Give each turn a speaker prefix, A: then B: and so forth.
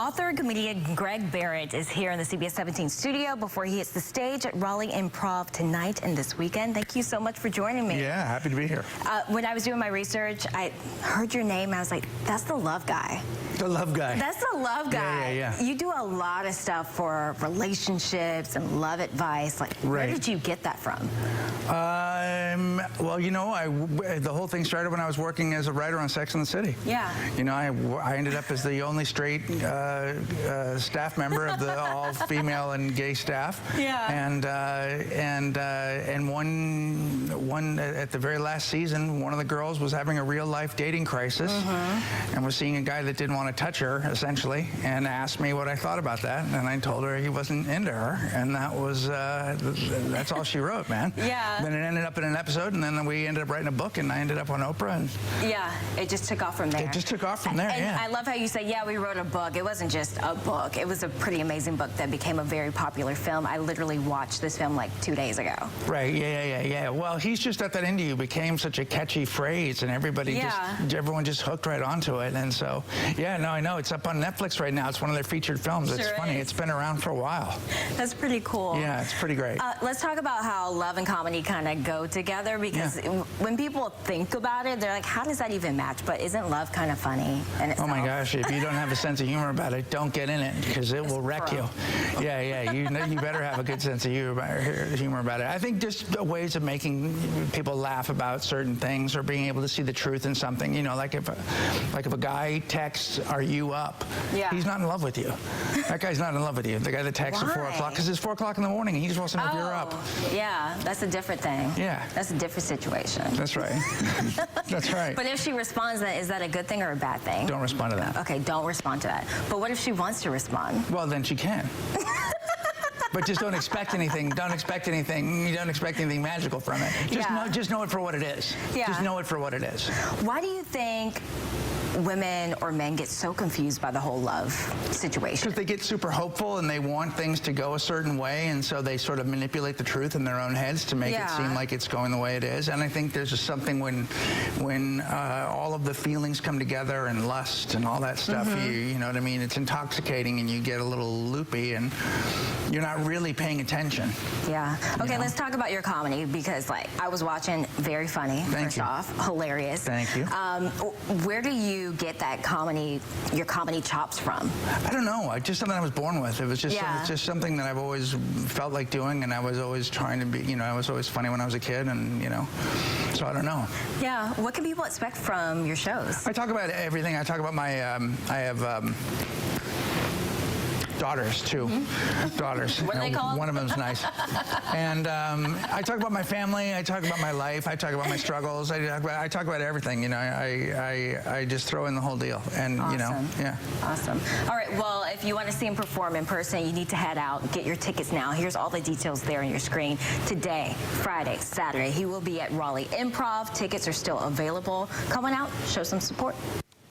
A: Author and comedian Greg Behrendt is here in the CBS 17 studio before he hits the stage at Raleigh Improv tonight and this weekend. Thank you so much for joining me.
B: Yeah, happy to be here.
A: When I was doing my research, I heard your name and I was like, that's the love guy.
B: The love guy.
A: That's the love guy.
B: Yeah.
A: You do a lot of stuff for relationships and love advice. Like, where did you get that from?
B: Well, you know, the whole thing started when I was working as a writer on Sex and the City.
A: Yeah.
B: You know, I ended up as the only straight staff member of the all-female and gay staff.
A: Yeah.
B: And one at the very last season, one of the girls was having a real-life dating crisis and was seeing a guy that didn't want to touch her, essentially, and asked me what I thought about that, and I told her he wasn't into her, and that was that's all she wrote, man.
A: Yeah.
B: Then it ended up in an episode, and then we ended up writing a book, and I ended up on Oprah. And
A: yeah, it just took off from there.
B: It just took off from there,
A: and
B: yeah.
A: I love how you say, yeah, we wrote a book. It wasn't just a book. It was a pretty amazing book that became a very popular film. I literally watched this film like 2 days ago.
B: Right, yeah. Well, he's just at that into you became such a catchy phrase, and everyone just hooked right onto it. And so, yeah, no, I know. It's up on Netflix right now. It's one of their featured films. It's funny. It's been around for a while.
A: That's pretty cool.
B: Yeah, it's pretty great.
A: Let's talk about how love and comedy kind of go together, because when people think about it, they're like, how does that even match? But isn't love kind of funny in itself?
B: Oh my gosh, if you don't have a sense of humor about it, don't get in it, because it will wreck you. Yeah, you better have a good sense of humor about it. I think just ways of making people laugh about certain things, or being able to see the truth in something. You know, like if a guy texts, "Are you up?"
A: Yeah.
B: He's not in love with you. That guy's not in love with you. The guy that texts at 4 o'clock, because it's 4 o'clock in the morning, and he just wants to know if you're up.
A: Yeah, that's a different thing.
B: Yeah.
A: That's a different situation.
B: That's right. That's right.
A: But if she responds, then is that a good thing or a bad thing?
B: Don't respond to that.
A: Okay, don't respond to that. But what if she wants to respond?
B: Well, then she can. But just don't expect anything. Don't expect anything. You don't expect anything magical from it. Just know it for what it is.
A: Yeah.
B: Just know it for what it is.
A: Why do you think women or men get so confused by the whole love situation?
B: Because they get super hopeful and they want things to go a certain way, and so they sort of manipulate the truth in their own heads to make it seem like it's going the way it is. And I think there's just something when all of the feelings come together, and lust and all that stuff, you know what I mean? It's intoxicating, and you get a little loopy, and you're not really paying attention.
A: Yeah. Okay, let's talk about your comedy, because like I was watching, very funny. First off, hilarious.
B: Thank you.
A: Where do you get that comedy, your comedy chops from?
B: I don't know. Just something I was born with. It was just it's just something that I've always felt like doing, and I was always trying to be. You know, I was always funny when I was a kid, and you know, so I don't know.
A: Yeah. What can people expect from your shows?
B: I talk about everything. I talk about my. I have. Daughters, too. Daughters.
A: What are they called?
B: One of them's nice. And I talk about my family. I talk about my life. I talk about my struggles. I talk about everything. You know, I just throw in the whole deal. And you know, yeah.
A: Awesome. All right. Well, if you want to see him perform in person, you need to head out. Get your tickets now. Here's all the details there on your screen. Today, Friday, Saturday, he will be at Raleigh Improv. Tickets are still available. Come on out. Show some support.